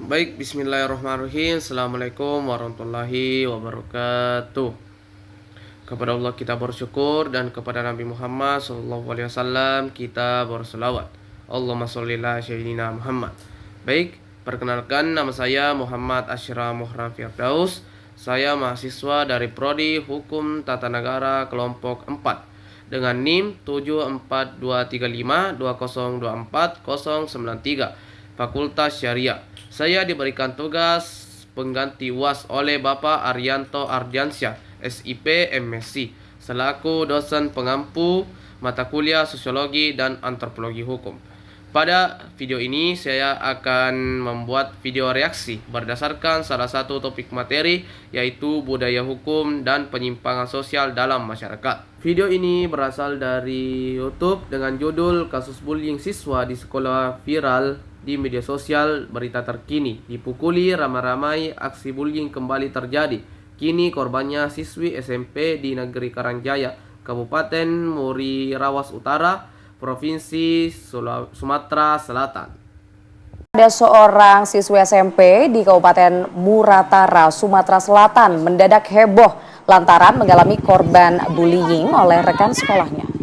Baik, bismillahirrahmanirrahim. Assalamualaikum warahmatullahi wabarakatuh. Kepada Allah kita bersyukur dan kepada Nabi Muhammad SAW kita berselawat. Allahumma sholli ala sayyidina Muhammad. Baik, perkenalkan nama saya Muhammad Ashraf Muhram Firdaus. Saya mahasiswa dari Prodi Hukum Tata Negara kelompok 4 dengan NIM 7423520240093 Fakultas Syariah. Saya diberikan tugas pengganti UAS oleh Bapak Arianto Ardiansyah, SIP MSc, selaku dosen pengampu mata kuliah Sosiologi dan Antropologi Hukum. Pada video ini saya akan membuat video reaksi berdasarkan salah satu topik materi, yaitu budaya hukum dan penyimpangan sosial dalam masyarakat. Video ini berasal dari YouTube dengan judul "Kasus Bullying Siswa di Sekolah Viral di Media Sosial, Berita Terkini. Dipukuli ramai-ramai, aksi bullying kembali terjadi. Kini korbannya siswi SMP di Negeri Karangjaya, Kabupaten Muri Rawas Utara, Provinsi Sumatera Selatan. Ada seorang siswi SMP di Kabupaten Muratara, Sumatera Selatan mendadak heboh lantaran mengalami korban bullying oleh rekan sekolahnya.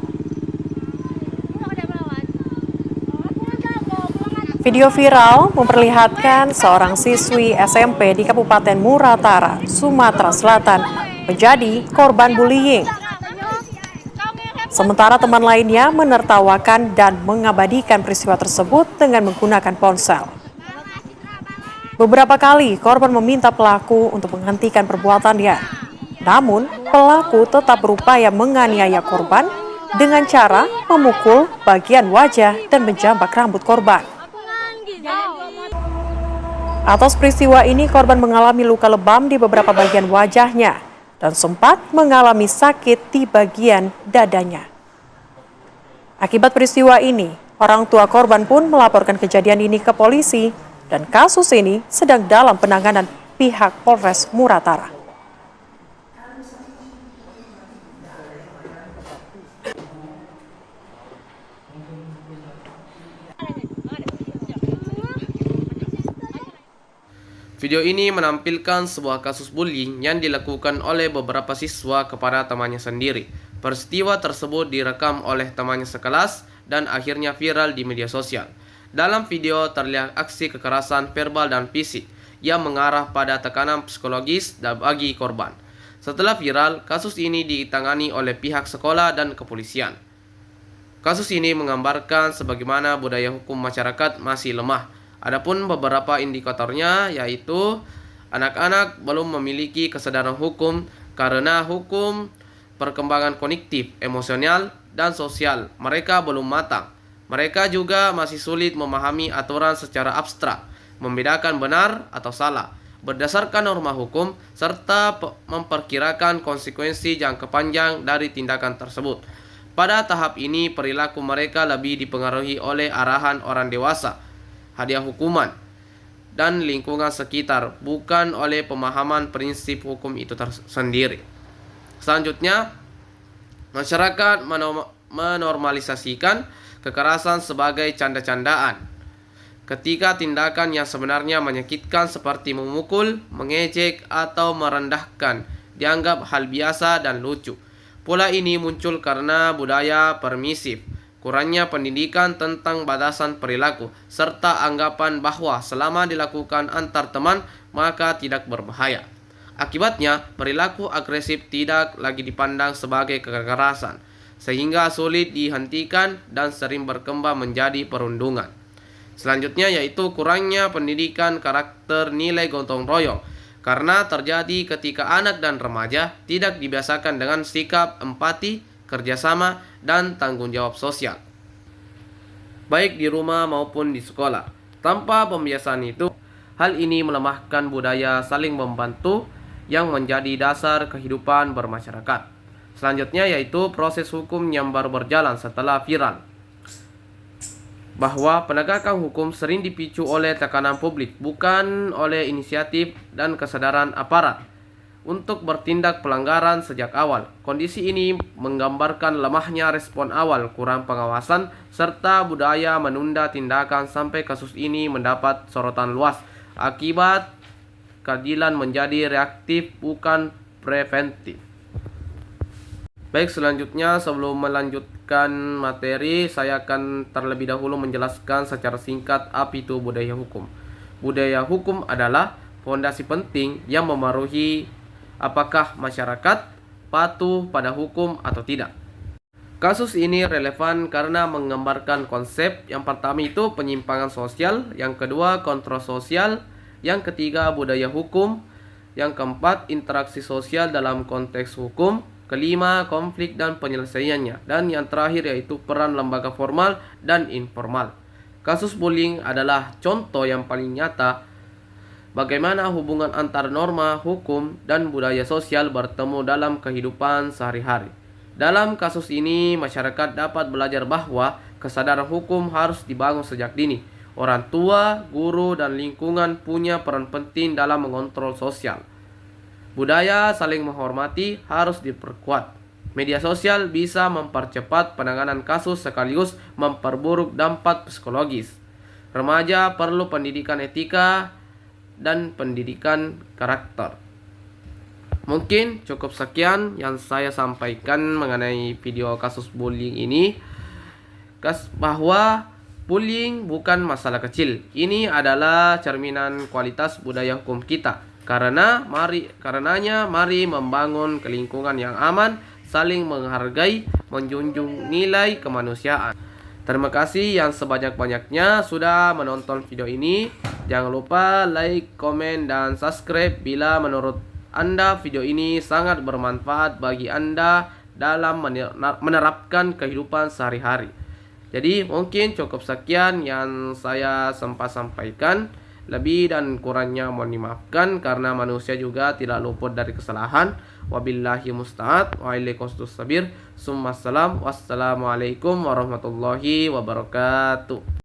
Video viral memperlihatkan seorang siswi SMP di Kabupaten Muratara, Sumatera Selatan menjadi korban bullying. Sementara teman lainnya menertawakan dan mengabadikan peristiwa tersebut dengan menggunakan ponsel. Beberapa kali korban meminta pelaku untuk menghentikan perbuatannya. Namun, pelaku tetap berupaya menganiaya korban dengan cara memukul bagian wajah dan menjambak rambut korban. Atas peristiwa ini, korban mengalami luka lebam di beberapa bagian wajahnya dan sempat mengalami sakit di bagian dadanya. Akibat peristiwa ini, orang tua korban pun melaporkan kejadian ini ke polisi dan kasus ini sedang dalam penanganan pihak Polres Muratara. Video ini menampilkan sebuah kasus bullying yang dilakukan oleh beberapa siswa kepada temannya sendiri. Peristiwa tersebut direkam oleh temannya sekelas dan akhirnya viral di media sosial. Dalam video terlihat aksi kekerasan verbal dan fisik yang mengarah pada tekanan psikologis bagi korban. Setelah viral, kasus ini ditangani oleh pihak sekolah dan kepolisian. Kasus ini menggambarkan sebagaimana budaya hukum masyarakat masih lemah. Adapun beberapa indikatornya, yaitu anak-anak belum memiliki kesadaran hukum karena hukum perkembangan kognitif, emosional, dan sosial mereka belum matang. Mereka juga masih sulit memahami aturan secara abstrak, membedakan benar atau salah berdasarkan norma hukum, serta memperkirakan konsekuensi jangka panjang dari tindakan tersebut. Pada tahap ini, perilaku mereka lebih dipengaruhi oleh arahan orang dewasa, hadiah hukuman, dan lingkungan sekitar, bukan oleh pemahaman prinsip hukum itu sendiri. Selanjutnya, masyarakat menormalisasikan kekerasan sebagai canda-candaan, ketika tindakan yang sebenarnya menyakitkan seperti memukul, mengejek, atau merendahkan dianggap hal biasa dan lucu. Pola ini muncul karena budaya permisif, kurangnya pendidikan tentang batasan perilaku, serta anggapan bahwa selama dilakukan antar teman maka tidak berbahaya. Akibatnya, perilaku agresif tidak lagi dipandang sebagai kekerasan, sehingga sulit dihentikan dan sering berkembang menjadi perundungan. Selanjutnya yaitu kurangnya pendidikan karakter nilai gotong royong, karena terjadi ketika anak dan remaja tidak dibiasakan dengan sikap empati, kerjasama, dan tanggung jawab sosial, baik di rumah maupun di sekolah. Tanpa pembiasaan itu, hal ini melemahkan budaya saling membantu yang menjadi dasar kehidupan bermasyarakat. Selanjutnya yaitu proses hukum yang baru berjalan setelah viral, bahwa penegakan hukum sering dipicu oleh tekanan publik, bukan oleh inisiatif dan kesadaran aparat untuk bertindak pelanggaran sejak awal. Kondisi ini menggambarkan lemahnya respon awal, kurang pengawasan, serta budaya menunda tindakan sampai kasus ini mendapat sorotan luas. Akibat keadilan menjadi reaktif bukan preventif. Baik, selanjutnya sebelum melanjutkan materi, saya akan terlebih dahulu menjelaskan secara singkat apa itu budaya hukum. Budaya hukum adalah fondasi penting yang memengaruhi apakah masyarakat patuh pada hukum atau tidak. Kasus ini relevan karena menggambarkan konsep yang pertama itu penyimpangan sosial, yang kedua kontrol sosial, yang ketiga budaya hukum, yang keempat interaksi sosial dalam konteks hukum, kelima konflik dan penyelesaiannya, dan yang terakhir yaitu peran lembaga formal dan informal. Kasus bullying adalah contoh yang paling nyata bagaimana hubungan antara norma, hukum, dan budaya sosial bertemu dalam kehidupan sehari-hari. Dalam kasus ini, masyarakat dapat belajar bahwa kesadaran hukum harus dibangun sejak dini. Orang tua, guru, dan lingkungan punya peran penting dalam mengontrol sosial. Budaya saling menghormati harus diperkuat. Media sosial bisa mempercepat penanganan kasus sekaligus memperburuk dampak psikologis. Remaja perlu pendidikan etika dan pendidikan karakter. Mungkin cukup sekian yang saya sampaikan mengenai video kasus bullying ini. Bahwa bullying bukan masalah kecil. Ini adalah cerminan kualitas budaya hukum kita. Karenanya mari membangun lingkungan yang aman, saling menghargai, menjunjung nilai kemanusiaan. Terima kasih yang sebanyak-banyaknya sudah menonton video ini. Jangan lupa like, komen, dan subscribe bila menurut Anda video ini sangat bermanfaat bagi Anda dalam menerapkan kehidupan sehari-hari. Jadi mungkin cukup sekian yang saya sempat sampaikan. Lebih dan kurangnya mohon dimaafkan karena manusia juga tidak luput dari kesalahan. Wabillahi musta'ad wa ilaihi sabir. Wassalamualaikum warahmatullahi wabarakatuh.